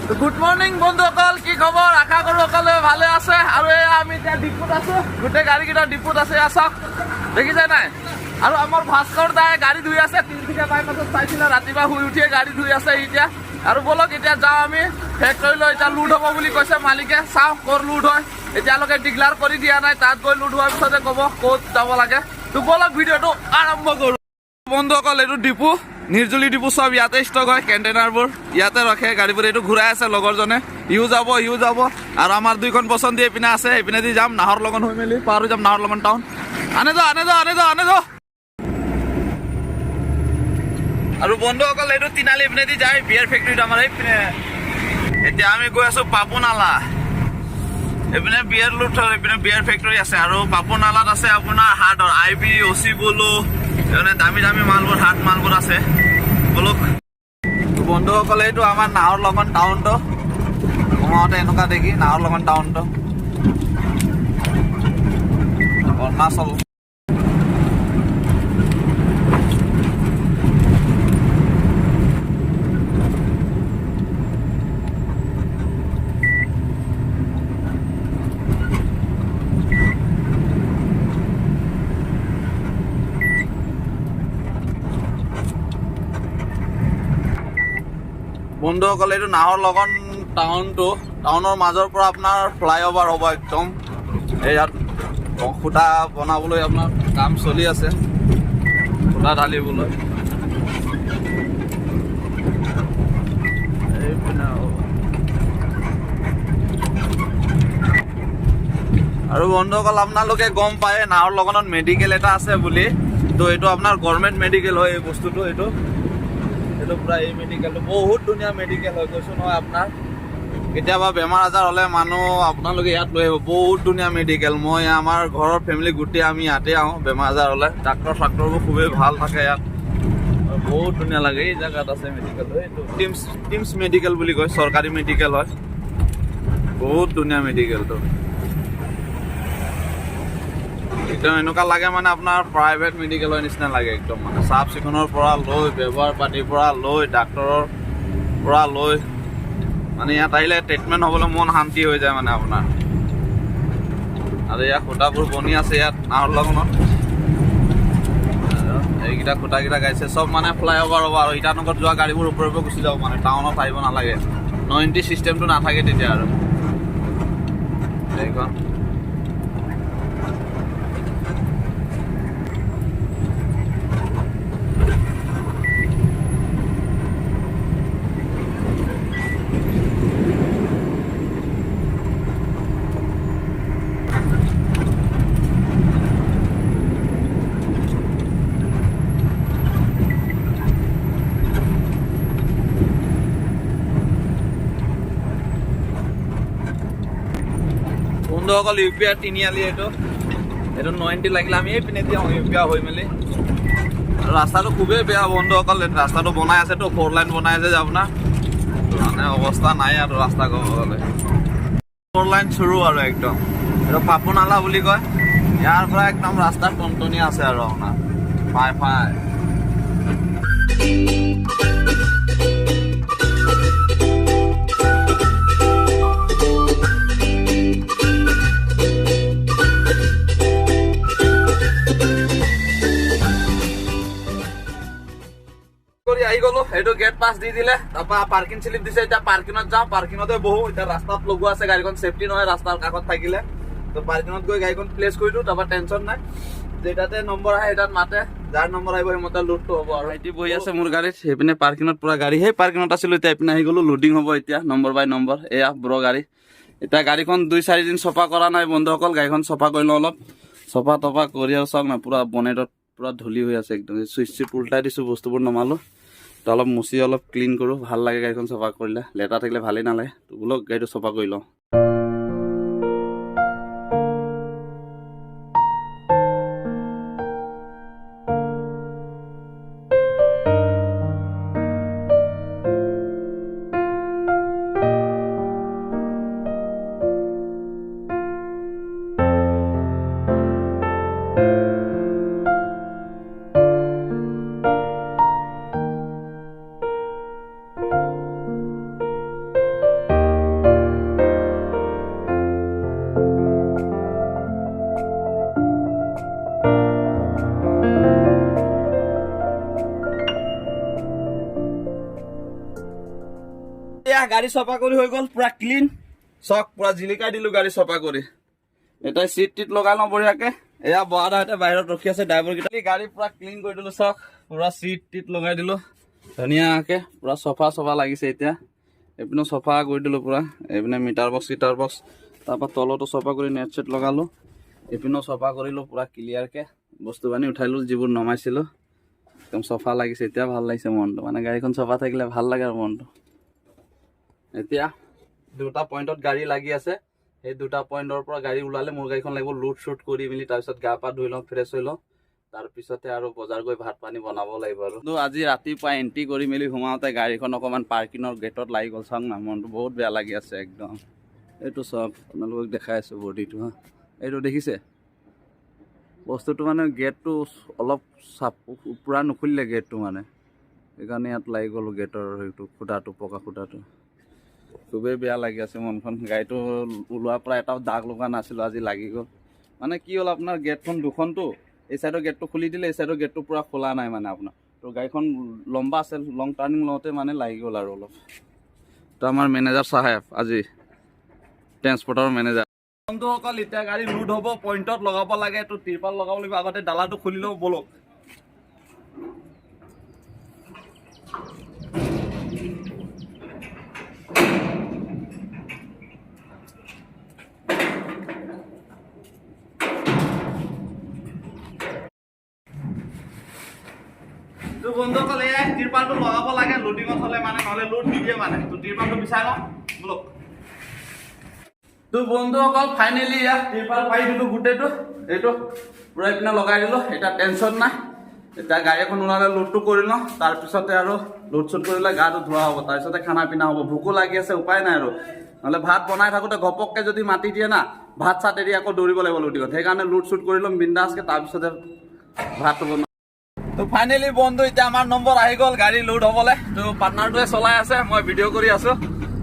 Good morning বন্ধুসকল, কি খবৰ? আশা কৰো সকলোৱে ভালে আছে। আৰু আমি এতিয়া ডিপুত আছো, গোটেই গাড়ীকেইটা ডিপুত আছে। চাওক, দেখিছে নাই? আৰু আমাৰ ভাস্কৰ দাই গাড়ী ধুই আছে। তিনিচুকীয়া বাইপাছত চাইছিলে, ৰাতিপুৱা শুই উঠিয়ে গাড়ী ধুই আছে এতিয়া। আৰু বলক এতিয়া যাওঁ আমি ফেক্টৰীলৈ। এতিয়া লোড হ'ব বুলি কৈছে মালিকে। চাওঁ ক'ত লোড হয়, এতিয়ালৈকে ডিক্লাৰ কৰি দিয়া নাই। তাত গৈ লোড হোৱাৰ পিছতে ক'ব ক'ত যাব লাগে। তো বলক ভিডিঅ'টো আৰম্ভ কৰোঁ। বন্ধুসকল, এইটো ডিপু, নিৰ্জুলি ডিপু। চব ইয়াতে ষ্টক হয়, কণ্টেইনাৰবোৰ ইয়াতে ৰখে। গাড়ীবোৰ এইটো ঘূৰাই আছে লগৰজনে। ইও যাব আৰু আমাৰ দুইখন পচন্দ দি এইপিনে আছে। এইপিনে দি যাম নাহৰ লগন হৈ মেলি পাৰ হৈ যাম নাহৰ লগন টাউন। আনে যাওঁ। আৰু বন্ধুসকল, এইটো তিনালি এইপিনে দি যায় বিয়াৰ ফেক্টৰীত আমাৰ এইপিনে। এতিয়া আমি গৈ আছো পাপুনালা। এইপিনে বিয়াৰ লোড হয়, এইপিনে বিয়াৰ ফেক্টৰী আছে। আৰু পাপুনালাত আছে আপোনাৰ হাৰ্ডৰ IB, OC বলো, দামী মালবোৰ, হাৰ্ড মালবোৰ আছে। বলক বন্ধুসকল, এইটো আমাৰ নাহৰ লগন টাউনটো। সোমাওঁতে এনেকুৱা দেখি নাহৰ লগন টাউনটো অৰুণাচল। বন্ধুসকল, এইটো নাহৰ লগন টাউনটো। টাউনৰ মাজৰ পৰা আপোনাৰ ফ্লাইঅভাৰ হ'ব একদম। এই ইয়াত খুঁটা বনাবলৈ আপোনাৰ কাম চলি আছে, খুঁটা ঢালিবলৈ। আৰু বন্ধুসকল, আপোনালোকে গম পায় নাহৰ লগনত মেডিকেল এটা আছে বুলি। তো এইটো আপোনাৰ গভৰ্ণমেণ্ট মেডিকেল হয় এই বস্তুটো। এইটো পুৰা এই মেডিকেলটো বহুত ধুনীয়া মেডিকেল হয়, কৈছোঁ নহয় আপোনাৰ। কেতিয়াবা বেমাৰ আজাৰ হ'লে মানুহ আপোনালোকে ইয়াত লৈ আহিব। বহুত ধুনীয়া মেডিকেল। মই আমাৰ ঘৰৰ ফেমিলি গোটেই আমি ইয়াতে আহোঁ বেমাৰ আজাৰ হ'লে। ডাক্তৰবোৰ খুবেই ভাল থাকে ইয়াত। বহুত ধুনীয়া লাগে। এই জেগাত আছে মেডিকেলটো। এইটো টিমছ মেডিকেল বুলি কয়, চৰকাৰী মেডিকেল হয়। বহুত ধুনীয়া মেডিকেলটো। একদম এনেকুৱা লাগে মানে আপোনাৰ প্ৰাইভেট মেডিকেলৰ নিচিনা লাগে একদম। মানে চাফ চিকুণৰ পৰা লৈ, ব্যৱহাৰ পাতিৰ পৰা লৈ, ডাক্তৰৰ পৰা লৈ, মানে ইয়াত আহিলে ট্ৰিটমেণ্ট হ'বলৈ মন শান্তি হৈ যায় মানে আপোনাৰ। আৰু ইয়াত খুঁটাবোৰ বনি আছে ইয়াত নাহৰ লগনত। এইকেইটা খুঁটাকেইটা গাইছে চব মানে ফ্লাইঅভাৰ হ'ব। আৰু ইটানগৰত যোৱা গাড়ীবোৰ ওপৰে গুচি যাব, মানে টাউনত আহিব নালাগে। 90 চিষ্টেমটো নাথাকে তেতিয়া। আৰু এইখন বন্ধুসকল, UPR তিনিআলি। এইটো 90 লাগিলে আমি এইপিনে যাওঁ UPR হৈ মেলি। ৰাস্তাটো খুবেই বেয়া বন্ধুসকল। ৰাস্তাটো বনাই আছেতো, 4 লাইন বনাই আছে যে আপোনাৰ, মানে অৱস্থা নাই আৰু ৰাস্তা ক'ব গ'লে। 4 লাইন চুৰু আৰু একদম। এইটো পাপুনালা বুলি কয়। ইয়াৰ পৰা একদম ৰাস্তা টনটনীয়া আছে আৰু আপোনাৰ ফাই। আহি গলো, সেইটো গেট পাছ দি দিলে। তাৰপৰা পাৰ্কিং শ্লিপ দিছে। এতিয়া পাৰ্কিঙত যাওঁ, পাৰ্কিঙতে বহো। এতিয়া ৰাস্তাত লগোৱা আছে গাড়ীখন, সেফটি নহয় ৰাস্তাৰ কাষত থাকিলে। তো পাৰ্কিঙত গৈ গাড়ীখন প্লেচ কৰি দিওঁ। তাৰপৰা টেনশ্যন নাই, যেটাতে নম্বৰ আহে সেইটাত মাতে, যাৰ নম্বৰ আহিব সেইমতে লোডটো হ'ব। আৰু ভাইটি বহি আছে মোৰ গাড়ীত, সেইপিনে পাৰ্কিঙত পুৰা গাড়ী। সেই পাৰ্কিঙত আছিলো, এতিয়া এইপিনে আহি গলো। লোডিং হ'ব এতিয়া নম্বৰ বাই নম্বৰ। এয়া ব্ৰ গাড়ী। এতিয়া গাড়ীখন 2-4 দিন চফা কৰা নাই বন্ধুসকল। গাড়ীখন চফা কৰি লওঁ অলপ। চফা তফা কৰি আৰু চাওক না, পুৰা বনেটত পুৰা ধূলি হৈ আছে একদম। চুইচ উল্টাই দিছোঁ, বস্তুবোৰ নমালোঁ। তো অলপ মুচি অলপ ক্লিন কৰোঁ, ভাল লাগে গাড়ীখন চফা কৰিলে। লেতেৰা থাকিলে ভালেই নালাগে। তো বোলক গাড়ীটো চফা কৰি লওঁ। এয়া গাড়ী চফা কৰি হৈ গ'ল পুৰা ক্লিন চক পুৰা জিলিকাই দিলো গাড়ী চফা কৰি এতিয়া চিট টিট লগাই লওঁ বঢ়িয়াকে এয়া বহাদাহঁতে বাহিৰত ৰখি আছে ড্ৰাইভাৰ কেইটা গাড়ী পুৰা ক্লিন কৰি দিলো চক পুৰা চিট টিট লগাই দিলো ধুনীয়াকে পুৰা চফা চফা লাগিছে এতিয়া এইপিনে চফা কৰি দিলো পুৰা এইপিনে মিটাৰ বক্স তাৰপৰা তলতো চফা কৰি নেট চেট লগালো এইপিনেও চফা কৰিলো পুৰা ক্লিয়াৰকে বস্তু বানি উঠাইলো যিবোৰ নমাইছিলো একদম চফা লাগিছে এতিয়া ভাল লাগিছে মনটো মানে গাড়ীখন চফা থাকিলে ভাল লাগে আৰু মনটো এতিয়া দুটা পইণ্টত গাড়ী লাগি আছে সেই দুটা পইণ্টৰ পৰা গাড়ী ওলালে মোৰ গাড়ীখন লাগিব লোড শ্বুট কৰি মেলি তাৰপিছত গা পা ধুই লওঁ ফ্ৰেছ হৈ লওঁ তাৰপিছতে আৰু বজাৰ গৈ ভাত পানী বনাব লাগিব আৰু আজি ৰাতিপুৱা এণ্ট্ৰি কৰি মেলি সোমাওঁতে গাড়ীখন অকণমান পাৰ্কিঙৰ গেটত লাগি গ'ল চাওক না মনটো বহুত বেয়া লাগি আছে একদম এইটো চব আপোনালোকক দেখাই আছোঁ বডিটো হা এইটো দেখিছে বস্তুটো মানে গেটটো অলপ চাপ পূৰা নুখুলিলে গেটটো মানে সেইকাৰণে ইয়াত লাগি গ'লো গেটৰ সেইটো খুটাটো পকা খুটাটো খুবেই বেয়া লাগি আছে মনখন গাড়ীটো ওলোৱাৰ পৰা এটাও দাগ লগা নাছিলোঁ আজি লাগি গ'ল মানে কি হ'ল আপোনাৰ গেটখন দুখনটো এই চাইডৰ গেটটো খুলি দিলে এই চাইডৰ গেটটো পূৰা খোলা নাই মানে আপোনাৰ তো গাড়ীখন লম্বা আছে লং টাৰ্ণিং লওঁতে মানে লাগি গ'ল আৰু অলপ তো আমাৰ মেনেজাৰ চাহেব আজি ট্ৰেন্সপৰ্টৰ মেনেজাৰ বন্ধুসকল এতিয়া গাড়ী লোড হ'ব পইণ্টত লগাব লাগে তো তিৰপাল লগাব লাগিব আগতে ডালাটো খুলি লওঁ বলক তো বন্ধুসকল এই তিৰপালটো লগাব লাগে লোডিঙত হ'লে মানে নহ'লে লোড নিদিয়ে মানে তো তিৰপালটো বিচাৰ লওঁ বলক তো বন্ধুসকল ফাইনেলি ইয়াত তিৰপাল পাই দিলোঁ গোটেইটো এইটো পুৰা পিনে লগাই দিলোঁ এতিয়া টেনশ্যন নাই এতিয়া গাড়ী এখন ওলালে লোডটো কৰি লওঁ তাৰপিছতে আৰু লোড চুড কৰিলে গাটো ধোৱা হ'ব তাৰপিছতে খানা পিনা হ'ব ভোকো লাগি আছে উপায় নাই আৰু নহ'লে ভাত বনাই থাকোঁতে ঘপককৈ যদি মাতি দিয়ে না ভাত চাত এৰি আকৌ দৌৰিব লাগিব লোডিঙত সেইকাৰণে লোড চুড কৰি ল'ম বিন্দাছকৈ তাৰপিছতে ভাতটো বনাম তো ফাইনেলি বন্ধু এতিয়া আমাৰ নম্বৰ আহি গ'ল গাড়ী লোড হ'বলৈ তো পাৰ্টনাৰটোৱে চলাই আছে মই ভিডিঅ' কৰি আছোঁ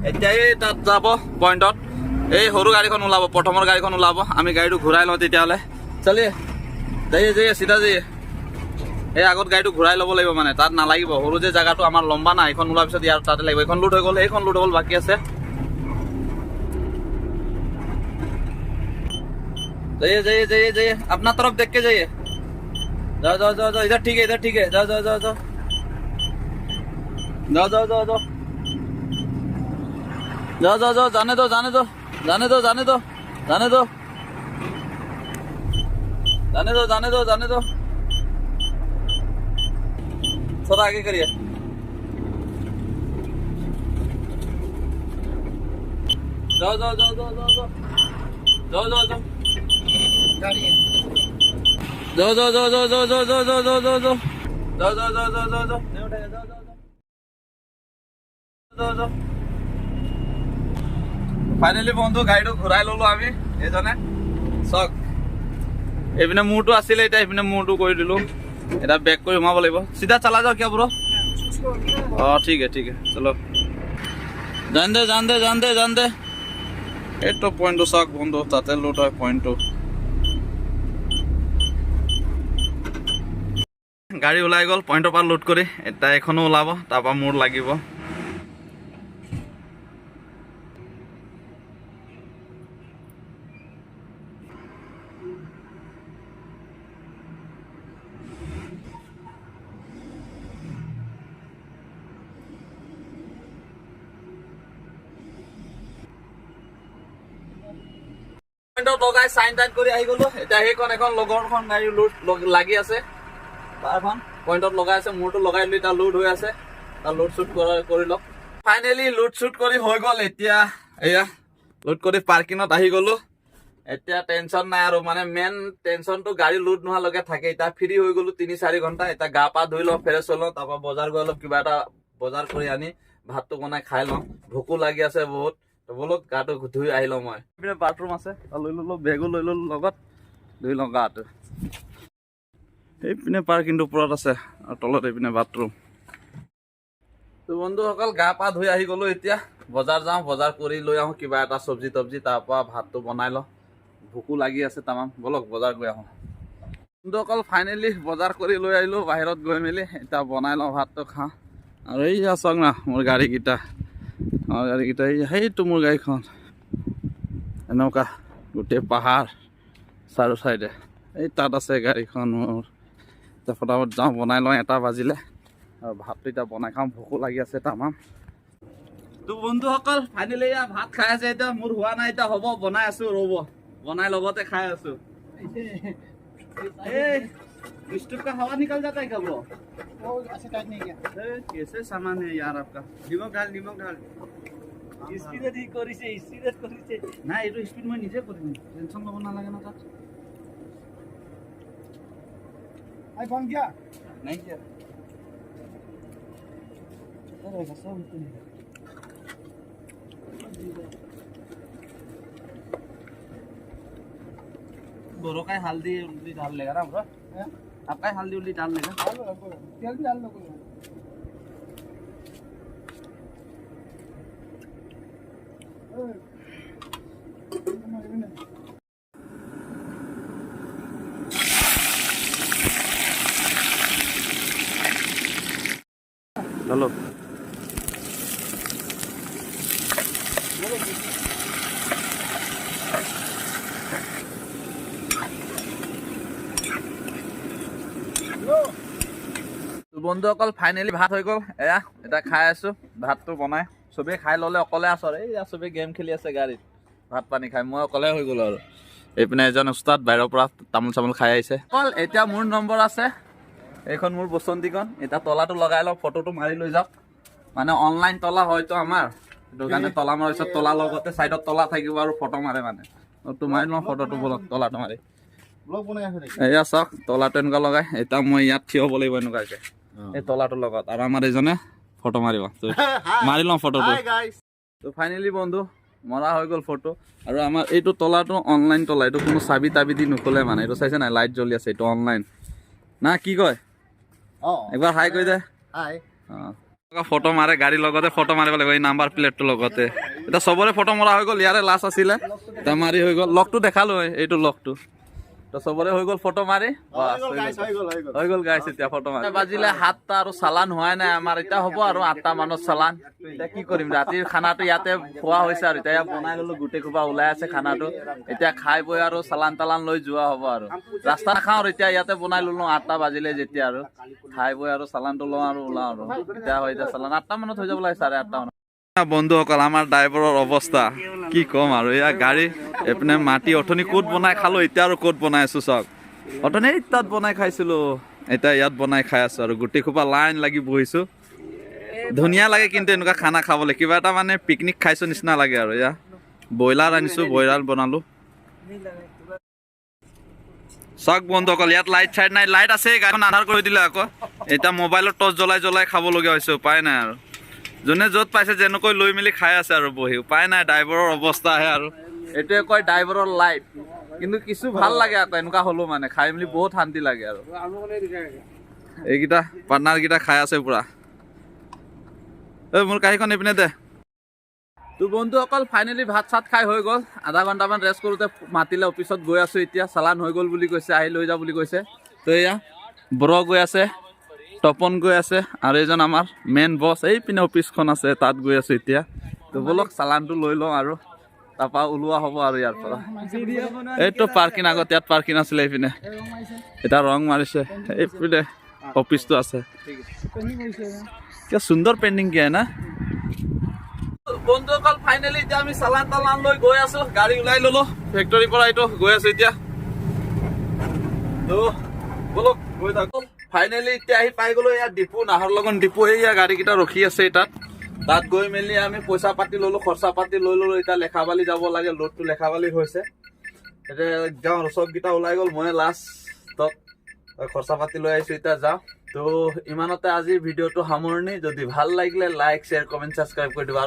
এতিয়াই তাত যাব পইণ্টত এই সৰু গাড়ীখন ওলাব প্ৰথমৰ গাড়ীখন ওলাব আমি গাড়ীটো ঘূৰাই লওঁ তেতিয়াহ'লে চলিয়ে যাইয়ে চিধা যাইয়ে এই আগত গাড়ীটো ঘূৰাই ল'ব লাগিব মানে তাত নালাগিব সৰু যে জেগাটো আমাৰ লম্বা নাই এইখন ওলোৱাৰ পিছত ইয়াৰ তাতে লাগিব এইখন লোড হৈ গ'ল এইখন লোড হ'ল বাকী আছে যাইয়ে আপোনাৰ তৰফ দেখকে যাইয়ে जाओ जाओ जाओ जाओ इधर ठीक है जाओ जाओ जाओ जाओ जाओ जाओ जाओ जाओ जाओ जाओ जाओ जाने दो जाने दो जाने दो जाने दो जाने दो जाने दो जाने दो जाने दो थोड़ा आगे करिए जाओ जाओ जाओ जाओ जाओ जाओ जाओ जाओ गाड़ी है जाओ जाओ जाओ जाओ जाओ जाओ जाओ जाओ जाओ जाओ जाओ जाओ जाओ जाओ जाओ जाओ नहीं उठाइए जाओ जाओ जाओ जाओ ফাইনেলি বন্ধু গাড়ীটো ঘূৰাই ল'লো আমি এইজনে চক এইপিনে মূৰটো আছিলে এতিয়া এইপিনে মূৰটো কৰি দিলোঁ এটা বেক কৰি সোমাব লাগিব চিধা চলা যাও কিয় ব্ৰ অঁ ঠিক है চলো জান দে এইটো পইণ্টটো চক বন্ধু তাতে লোড হয় পইণ্টটো গাড়ী ওলাই গ'ল পইণ্টৰ পৰা লোড কৰি এতিয়া এখনো ওলাব তাৰপৰা মোৰ লাগিব পইণ্টত লগাই চাইন টাইন কৰি আহি গ'লো এতিয়া সেইখন এখন লগৰখন গাড়ী লোড লাগি আছে এখন পইণ্টত লগাই আছে মোৰটো লগাই লৈ তাৰ লোড হৈ আছে তাৰ লোড শ্বুট কৰি লওক ফাইনেলি লোড শ্বুট কৰি হৈ গ'ল এতিয়া এয়া লোড কৰি পাৰ্কিঙত আহি গ'লো এতিয়া টেনশ্যন নাই আৰু মানে মেইন টেনশ্যনটো গাড়ী লোড নোহোৱালৈকে থাকে এতিয়া ফ্ৰী হৈ গ'লো 3-4 ঘণ্টা এতিয়া গা পা ধুই লওঁ ফ্ৰেছ হৈ লওঁ তাৰপৰা বজাৰ গৈ অলপ কিবা এটা বজাৰ কৰি আনি ভাতটো বনাই খাই লওঁ ভোকো লাগি আছে বহুত বলক গাটো ধুই আহি লওঁ মই এইপিনে বাথৰুম আছে লৈ ল'লো বেগো লৈ ল'লো লগত ধুই লওঁ গাটো এইপিনে পাৰ্কিংটো ওপৰত আছে আৰু তলত এইপিনে বাথৰুম তো বন্ধুসকল গা পা ধুই আহি গ'লো এতিয়া বজাৰ যাওঁ বজাৰ কৰি লৈ আহোঁ কিবা এটা চব্জি তব্জি তাৰপৰা ভাতটো বনাই লওঁ ভোকো লাগি আছে তামাম বলক বজাৰ গৈ আহোঁ বন্ধুসকল ফাইনেলি বজাৰ কৰি লৈ আহিলোঁ বাহিৰত গৈ মেলি এতিয়া বনাই লওঁ ভাতটো খাওঁ আৰু এই চাওক না মোৰ গাড়ীকেইটা আমাৰ গাড়ীকেইটা সেইটো মোৰ গাড়ীখন এনেকুৱা গোটেই পাহাৰ চাৰো চাইডে এই তাত আছে গাড়ীখন মোৰ এতিয়া ফটাফট যাওঁ বনাই লওঁ 1টা বাজিলে আৰু ভাতটো এতিয়া বনাই খাওঁ ভোকো লাগি আছে তামাম তো বন্ধুসকল ফাইনেলি ভাত খাই আছে এতিয়া মোৰ হোৱা নাই এতিয়া হ'ব বনাই আছো ৰ'ব বনাই লগতে খাই আছো स्टोव का हवा निकल जाता है क्या वो ऐसे टाइट नहीं किया कैसे सामान है यार आपका नमक डाल स्पीड करी से ना ये तो स्पीड में नीचे करी टेंशन लो ना लगे ना तार आईफोन क्या नहीं किया अरे सब इतने दोनों का हल्दी उल्दी डाल लेगा ना ब्रो आपका हल्दी उल्दी डाल लेगा तेल भी डाल लो चलो বন্ধুসকল ফাইনেলি ভাত হৈ গ'ল এয়া এটা খাই আছো ভাতটো বনাই চবেই খাই ল'লে অকলে আছো আৰু এইয়া চবেই গেম খেলি আছে গাড়ীত ভাত পানী খাই মই অকলে হৈ গ'লো আৰু এইপিনে এজন উস্তাদ বাহিৰৰ পৰা তামোল চামোল খাই আহিছে অকল এতিয়া মোৰ নম্বৰ আছে এইখন মোৰ বসন্তীখন এতিয়া তলাটো লগাই লওঁ ফটোটো মাৰি লৈ যাওক মানে অনলাইন তলা হয়তো আমাৰ সেইটো কাৰণে তলা মাৰাৰ পিছত তলা লগতে চাইডত তলা থাকিব আৰু ফটো মাৰে মানে তো মাৰি লওঁ ফটোটো বলক তলাটো মাৰি ব্লগ বনাই আছে নেকি এয়া চাওক তলাটো এনেকুৱা লগাই এতিয়া মই ইয়াত থিয় হ'ব লাগিব এনেকুৱাকে এই তলাটোৰ লগত আৰু আমাৰ এইজনে ফটো মাৰিব মাৰি লওঁ ফটোটো তো ফাইনেলি বন্ধু মৰা হৈ গ'ল ফটো আৰু আমাৰ এইটো তলাটো অনলাইন তলা এইটো কোনো চাবি তাবি দি নোখোলে মানে এইটো চাইছে নাই লাইট জ্বলি আছে এইটো অনলাইন না কি কয় একবাৰ হাই কৈ দে হাই ফটো মাৰে গাড়ীৰ লগতে ফটো মাৰিব লাগিব এই নাম্বাৰ প্লেটটোৰ লগতে এতিয়া চবৰে ফটো মৰা হৈ গ'ল ইয়াৰে লাষ্ট আছিলে এতিয়া মাৰি হৈ গ'ল লগটো দেখালো এইটো লগটো তো চবৰে হৈ গ'ল ফটো মাৰি হৈ গ'ল গাইছ এতিয়া ফটো মাৰি বাজিলে 7টা আৰু চালান হোৱাই নাই আমাৰ এতিয়া হ'ব আৰু 8টা মানত চালান এতিয়া কি কৰিম ৰাতিৰ খানাটো ইয়াতে খোৱা হৈছে আৰু এতিয়া বনাই ল'লো গোটেই খোপা ওলাই আছে খানাটো এতিয়া খাই বৈ আৰু চালান তালান লৈ যোৱা হ'ব আৰু ৰাস্তা নাখাওঁ আৰু এতিয়া ইয়াতে বনাই ল'লো 8টা বাজিলে যেতিয়া আৰু খাই বৈ আৰু চালানটো লওঁ আৰু ওলাওঁ আৰু এতিয়া হয় এতিয়া চালান 8টা মানত হৈ যাব লাগে 8:30 মানত বন্ধুসকল আমাৰ ড্ৰাইভাৰৰ অৱস্থা কি ক'ম আৰু এয়া গাড়ী এইপিনে মাটি অথনি ক'ত বনাই খালো এতিয়া আৰু ক'ত বনাই আছো চাওক অথনি তাত বনাই খাইছিলো এতিয়া ইয়াত বনাই খাই আছো আৰু গোটেই খোপা লাইন লাগি বহিছো ধুনীয়া লাগে কিন্তু এনেকুৱা খানা খাবলৈ কিবা এটা মানে পিকনিক খাইছো নিচিনা লাগে আৰু এয়া ব্ৰইলাৰ আনিছো ব্ৰইলাৰ বনালো চাওক বন্ধুসকল ইয়াত লাইট চাইট নাই লাইট আছে গাড়ীখন আন্ধাৰ কৰি দিলে আকৌ এতিয়া মোবাইলত টৰ্চ জ্বলাই খাবলগীয়া হৈছে উপায় নাই আৰু যোনে য'ত পাইছে যেনেকৈ লৈ মেলি খাই আছে আৰু বহি উপায় নাই ড্ৰাইভাৰৰ অৱস্থা আহে আৰু এইটোৱে কয় ড্ৰাইভাৰৰ লাইফ কিন্তু কিছু ভাল লাগে আকৌ এনেকুৱা হ'লেও মানে খাই মেলি বহুত শান্তি লাগে আৰু এইকেইটা পাৰ্টনাৰকেইটা খাই আছে পুৰা মোৰ কাহিখন এইপিনে দে তো বন্ধুসকল ফাইনেলি ভাত চাত খাই হৈ গ'ল আধা ঘণ্টামান ৰেষ্ট কৰোঁতে মাতিলে অফিচত গৈ আছোঁ এতিয়া চালান হৈ গ'ল বুলি কৈছে আহি লৈ যা বুলি কৈছে তো এয়া ব্ৰ গৈ আছে তপন গৈ আছে আৰু এইজন আমাৰ মেইন বছ এইপিনে অফিচখন আছে তাত গৈ আছোঁ এতিয়া তো বলক চালানটো লৈ লওঁ আৰু তাৰপৰা ওলোৱা হ'ব আৰু ইয়াৰ পৰা এইটো পাৰ্কিং আগত ইয়াত পাৰ্কিং আছিলে এইপিনে এতিয়া ৰং মাৰিছে এইপিনে অফিচটো আছে কিয় সুন্দৰ পেইণ্টিং কিয়া না বন্ধুসকল ফাইনেলি এতিয়া আমি চালান তালান লৈ গৈ আছো গাড়ী ওলাই ললো ফেক্টৰীৰ পৰা এইটো গৈ আছো এতিয়া তো বলক গৈ থাকো ফাইনেলি এতিয়া আহি পাই গলো ইয়াত ডিপু নাহৰলগুন ডিপু এয়া গাড়ীকেইটা ৰখি আছে তাত গৈ মেলি আমি পইচা পাতি ললো খৰচা পাতি লৈ ললো এতিয়া লেখাবালি যাব লাগে লোডটো লেখাবালি হৈছে এতিয়া যাওঁ চবকেইটা ওলাই গ'ল মই লাষ্টত খৰচা পাতি লৈ আহিছো এতিয়া যাওঁ তো ইমানতে আজি ভিডিঅ'টো সামৰণি যদি ভাল লাগিলে লাইক শ্বেয়াৰ কমেণ্ট ছাবস্ক্ৰাইব কৰি দিবা